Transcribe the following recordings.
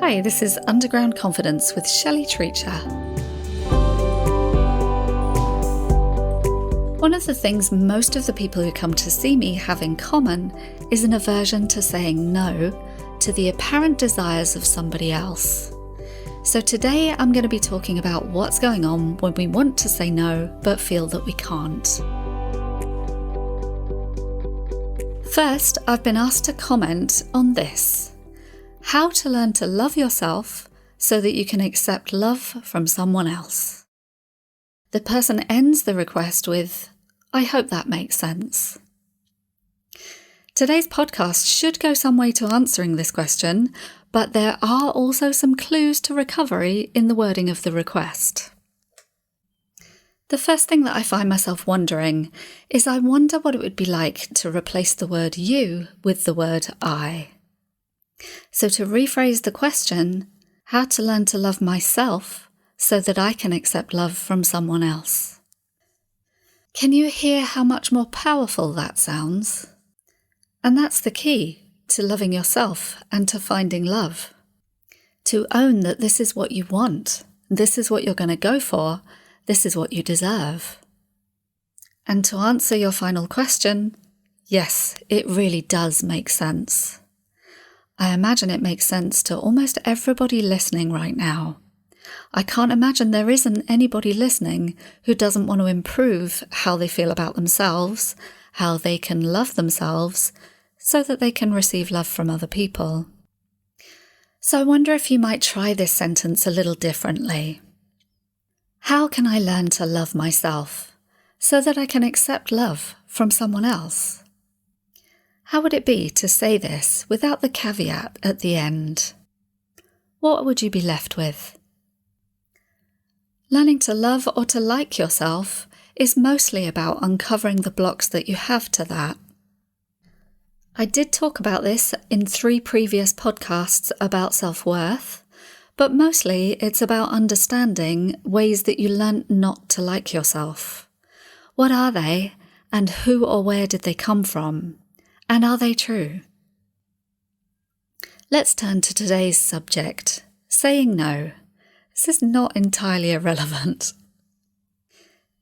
Hi, this is Underground Confidence with Shelley Treacher. One of the things most of the people who come to see me have in common is an aversion to saying no to the apparent desires of somebody else. So today I'm going to be talking about what's going on when we want to say no but feel that we can't. First, I've been asked to comment on this: how to learn to love yourself so that you can accept love from someone else. The person ends the request with, "I hope that makes sense." Today's podcast should go some way to answering this question, but there are also some clues to recovery in the wording of the request. The first thing that I find myself wondering is I wonder what it would be like to replace the word you with the word I. So to rephrase the question, how to learn to love myself so that I can accept love from someone else. Can you hear how much more powerful that sounds? And that's the key to loving yourself and to finding love. To own that this is what you want, this is what you're going to go for, this is what you deserve. And to answer your final question, yes, it really does make sense. I imagine it makes sense to almost everybody listening right now. I can't imagine there isn't anybody listening who doesn't want to improve how they feel about themselves, how they can love themselves, so that they can receive love from other people. So I wonder if you might try this sentence a little differently. How can I learn to love myself so that I can accept love from someone else? How would it be to say this without the caveat at the end? What would you be left with? Learning to love or to like yourself is mostly about uncovering the blocks that you have to that. I did talk about this in 3 previous podcasts about self-worth, but mostly it's about understanding ways that you learnt not to like yourself. What are they, and who or where did they come from? And are they true? Let's turn to today's subject, saying no. This is not entirely irrelevant.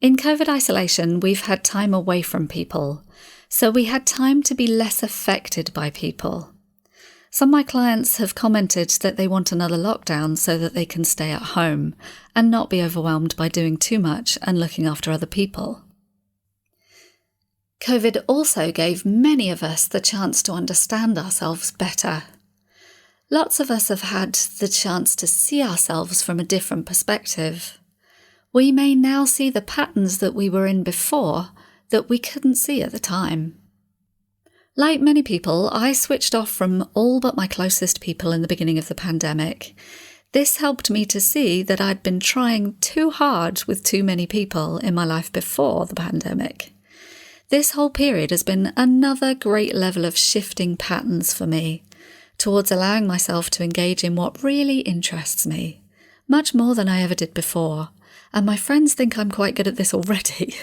In COVID isolation, we've had time away from people, so we had time to be less affected by people. Some of my clients have commented that they want another lockdown so that they can stay at home and not be overwhelmed by doing too much and looking after other people. COVID also gave many of us the chance to understand ourselves better. Lots of us have had the chance to see ourselves from a different perspective. We may now see the patterns that we were in before that we couldn't see at the time. Like many people, I switched off from all but my closest people in the beginning of the pandemic. This helped me to see that I'd been trying too hard with too many people in my life before the pandemic. This whole period has been another great level of shifting patterns for me, towards allowing myself to engage in what really interests me, much more than I ever did before, and my friends think I'm quite good at this already.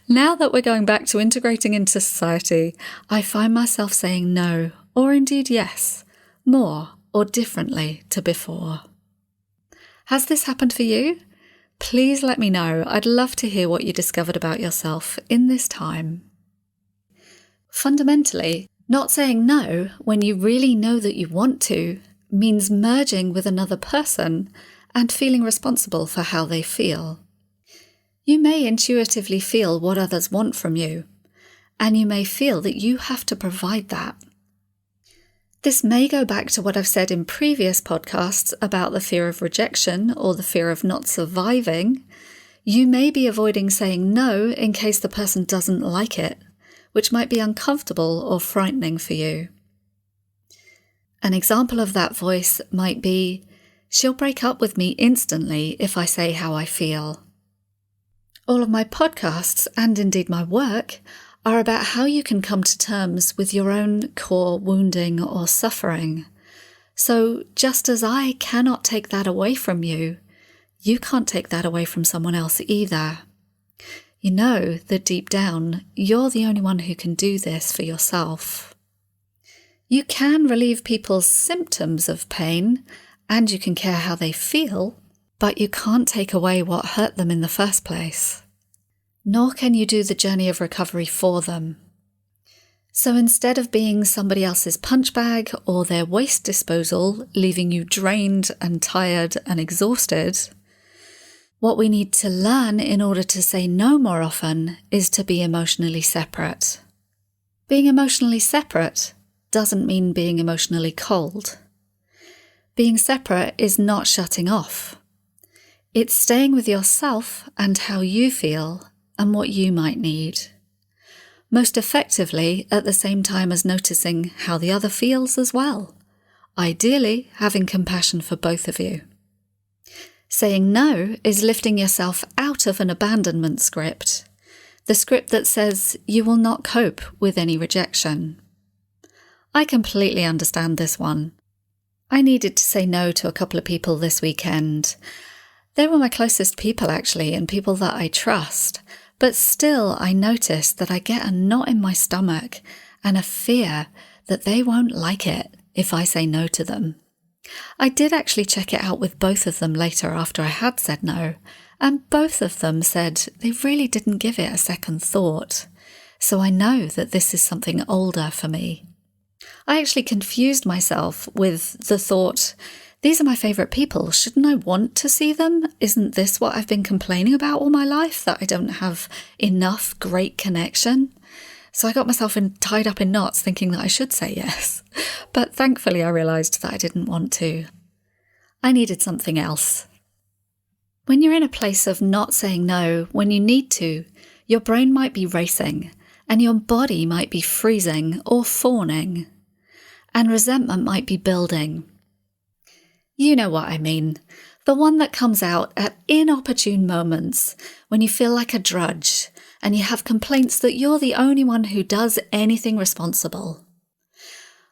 Now that we're going back to integrating into society, I find myself saying no, or indeed yes, more or differently to before. Has this happened for you? Please let me know. I'd love to hear what you discovered about yourself in this time. Fundamentally, not saying no when you really know that you want to means merging with another person and feeling responsible for how they feel. You may intuitively feel what others want from you, and you may feel that you have to provide that. This may go back to what I've said in previous podcasts about the fear of rejection or the fear of not surviving. You may be avoiding saying no in case the person doesn't like it, which might be uncomfortable or frightening for you. An example of that voice might be, "She'll break up with me instantly if I say how I feel." All of my podcasts, and indeed my work, are about how you can come to terms with your own core wounding or suffering. So just as I cannot take that away from you, you can't take that away from someone else either. You know that deep down, you're the only one who can do this for yourself. You can relieve people's symptoms of pain, and you can care how they feel, but you can't take away what hurt them in the first place. Nor can you do the journey of recovery for them. So instead of being somebody else's punch bag or their waste disposal, leaving you drained and tired and exhausted, what we need to learn in order to say no more often is to be emotionally separate. Being emotionally separate doesn't mean being emotionally cold. Being separate is not shutting off. It's staying with yourself and how you feel and what you might need. Most effectively at the same time as noticing how the other feels as well. Ideally, having compassion for both of you. Saying no is lifting yourself out of an abandonment script, the script that says you will not cope with any rejection. I completely understand this one. I needed to say no to a couple of people this weekend. They were my closest people actually, and people that I trust. But still, I noticed that I get a knot in my stomach and a fear that they won't like it if I say no to them. I did actually check it out with both of them later after I had said no, and both of them said they really didn't give it a second thought. So I know that this is something older for me. I actually confused myself with the thought, these are my favourite people, shouldn't I want to see them? Isn't this what I've been complaining about all my life, that I don't have enough great connection? So I got myself tied up in knots thinking that I should say yes. But thankfully I realised that I didn't want to. I needed something else. When you're in a place of not saying no when you need to, your brain might be racing and your body might be freezing or fawning, and resentment might be building. You know what I mean. The one that comes out at inopportune moments when you feel like a drudge and you have complaints that you're the only one who does anything responsible.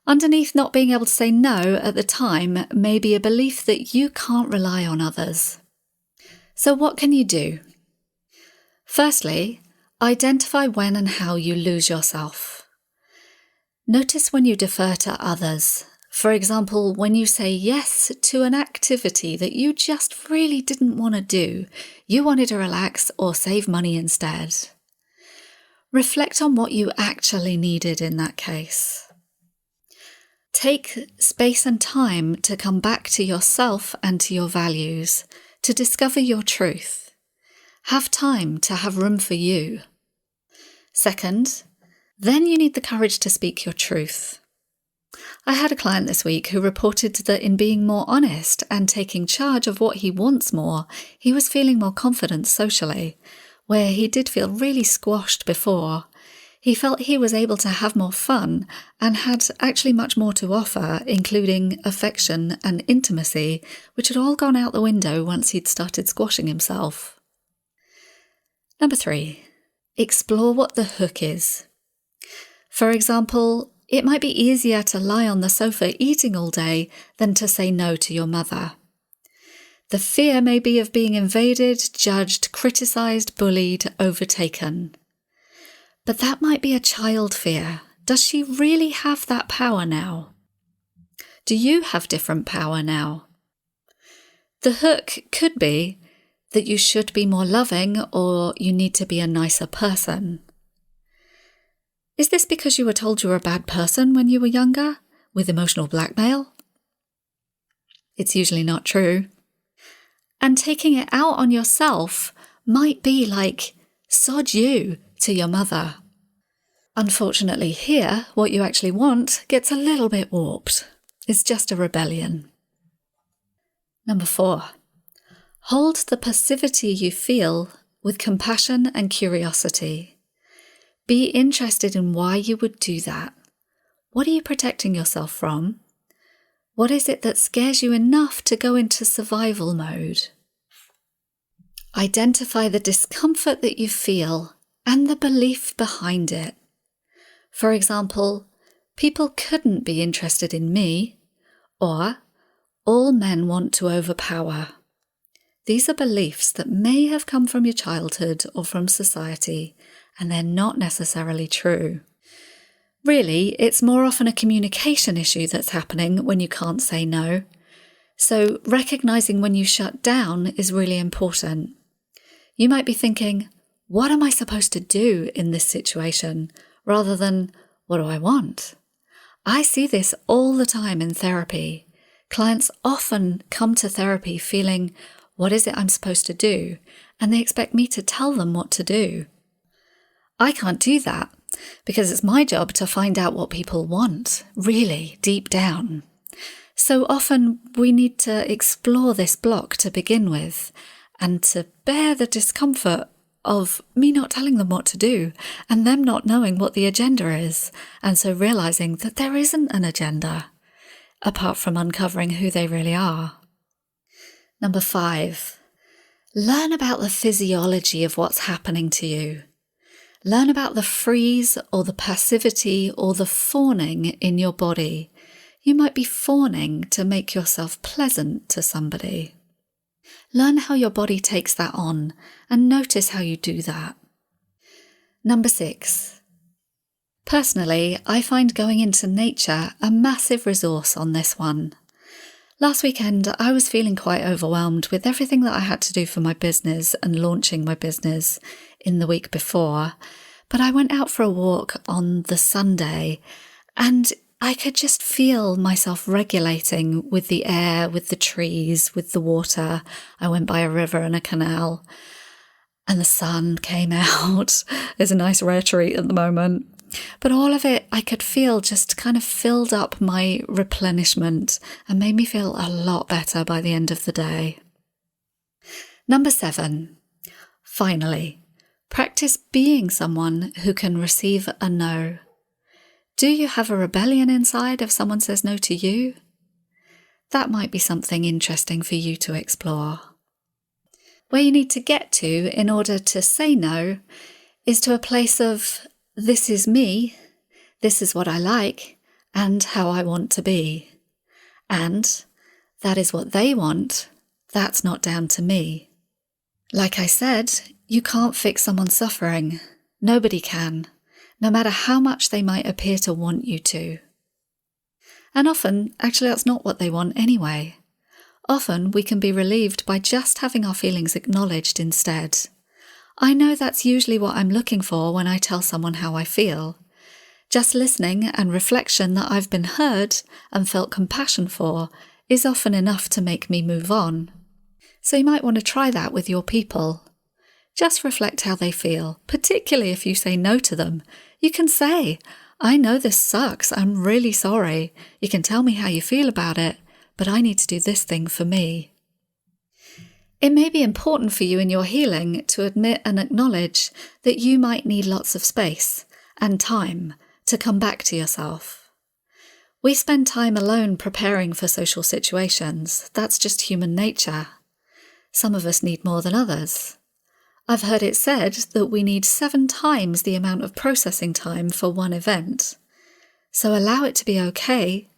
Underneath not being able to say no at the time may be a belief that you can't rely on others. So what can you do? Firstly, identify when and how you lose yourself. Notice when you defer to others. For example, when you say yes to an activity that you just really didn't want to do, you wanted to relax or save money instead. Reflect on what you actually needed in that case. Take space and time to come back to yourself and to your values, to discover your truth. Have time to have room for you. Second, then you need the courage to speak your truth. I had a client this week who reported that in being more honest and taking charge of what he wants more, he was feeling more confident socially, where he did feel really squashed before. He felt he was able to have more fun and had actually much more to offer, including affection and intimacy, which had all gone out the window once he'd started squashing himself. Number 3, explore what the hook is. For example, it might be easier to lie on the sofa eating all day than to say no to your mother. The fear may be of being invaded, judged, criticised, bullied, overtaken. But that might be a child fear. Does she really have that power now? Do you have different power now? The hook could be that you should be more loving or you need to be a nicer person. Is this because you were told you were a bad person when you were younger, with emotional blackmail? It's usually not true. And taking it out on yourself might be like, sod you to your mother. Unfortunately here, what you actually want gets a little bit warped. It's just a rebellion. Number 4, hold the passivity you feel with compassion and curiosity. Be interested in why you would do that. What are you protecting yourself from? What is it that scares you enough to go into survival mode? Identify the discomfort that you feel and the belief behind it. For example, people couldn't be interested in me, or all men want to overpower. These are beliefs that may have come from your childhood or from society, and they're not necessarily true. Really, it's more often a communication issue that's happening when you can't say no. So recognizing when you shut down is really important. You might be thinking, what am I supposed to do in this situation? Rather than, what do I want? I see this all the time in therapy. Clients often come to therapy feeling, what is it I'm supposed to do? And they expect me to tell them what to do. I can't do that because it's my job to find out what people want, really, deep down. So often we need to explore this block to begin with and to bear the discomfort of me not telling them what to do and them not knowing what the agenda is, and so realizing that there isn't an agenda apart from uncovering who they really are. Number 5, learn about the physiology of what's happening to you. Learn about the freeze or the passivity or the fawning in your body. You might be fawning to make yourself pleasant to somebody. Learn how your body takes that on and notice how you do that. Number 6. Personally, I find going into nature a massive resource on this one. Last weekend, I was feeling quite overwhelmed with everything that I had to do for my business and launching my business in the week before, but I went out for a walk on the Sunday and I could just feel myself regulating with the air, with the trees, with the water. I went by a river and a canal and the sun came out. There's a nice rare treat at the moment. But all of it, I could feel just kind of filled up my replenishment and made me feel a lot better by the end of the day. Number 7, finally, practice being someone who can receive a no. Do you have a rebellion inside if someone says no to you? That might be something interesting for you to explore. Where you need to get to in order to say no is to a place of, this is me, this is what I like, and how I want to be. And that is what they want, that's not down to me. Like I said, you can't fix someone's suffering. Nobody can, no matter how much they might appear to want you to. And often, actually that's not what they want anyway. Often we can be relieved by just having our feelings acknowledged instead. I know that's usually what I'm looking for when I tell someone how I feel. Just listening and reflection that I've been heard and felt compassion for is often enough to make me move on. So you might want to try that with your people. Just reflect how they feel, particularly if you say no to them. You can say, I know this sucks, I'm really sorry. You can tell me how you feel about it, but I need to do this thing for me. It may be important for you in your healing to admit and acknowledge that you might need lots of space and time to come back to yourself. We spend time alone preparing for social situations. That's just human nature. Some of us need more than others. I've heard it said that we need 7 times the amount of processing time for one event. So allow it to be okay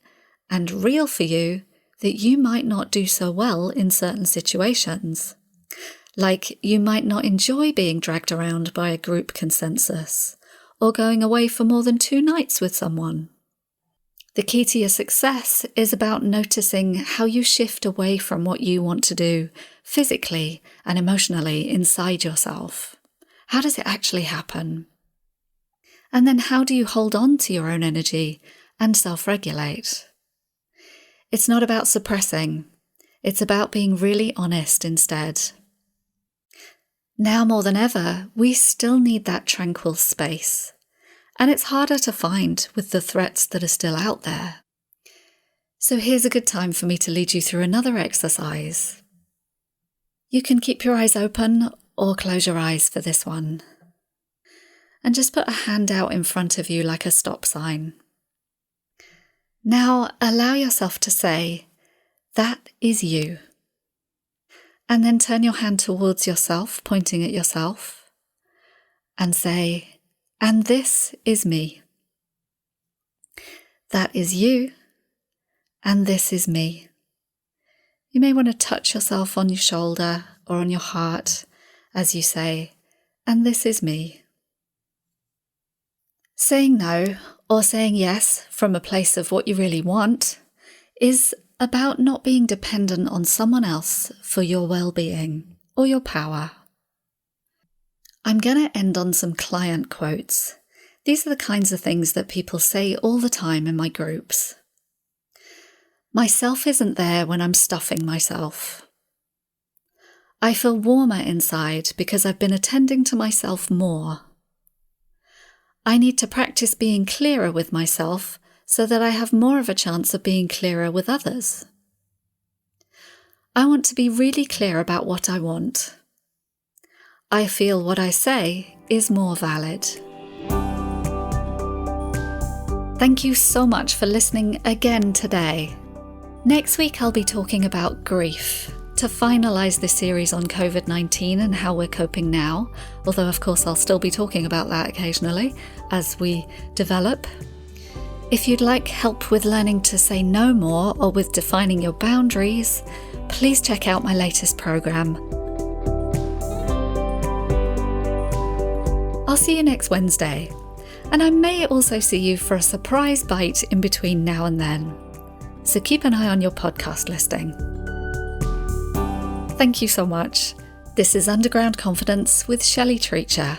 and real for you that you might not do so well in certain situations. Like you might not enjoy being dragged around by a group consensus, or going away for more than 2 nights with someone. The key to your success is about noticing how you shift away from what you want to do physically and emotionally inside yourself. How does it actually happen? And then how do you hold on to your own energy and self-regulate? It's not about suppressing. It's about being really honest instead. Now more than ever, we still need that tranquil space. And it's harder to find with the threats that are still out there. So here's a good time for me to lead you through another exercise. You can keep your eyes open or close your eyes for this one. And just put a hand out in front of you like a stop sign. Now allow yourself to say, that is you. And then turn your hand towards yourself, pointing at yourself, and say, and this is me. That is you, and this is me. You may want to touch yourself on your shoulder or on your heart as you say, and this is me. Saying no or saying yes from a place of what you really want, is about not being dependent on someone else for your well-being or your power. I'm going to end on some client quotes. These are the kinds of things that people say all the time in my groups. Myself isn't there when I'm stuffing myself. I feel warmer inside because I've been attending to myself more. I need to practice being clearer with myself so that I have more of a chance of being clearer with others. I want to be really clear about what I want. I feel what I say is more valid. Thank you so much for listening again today. Next week I'll be talking about grief, to finalise this series on COVID-19 and how we're coping now, although of course I'll still be talking about that occasionally as we develop. If you'd like help with learning to say no more or with defining your boundaries, please check out my latest programme. I'll see you next Wednesday, and I may also see you for a surprise bite in between now and then. So keep an eye on your podcast listing. Thank you so much. This is Underground Confidence with Shelley Treacher.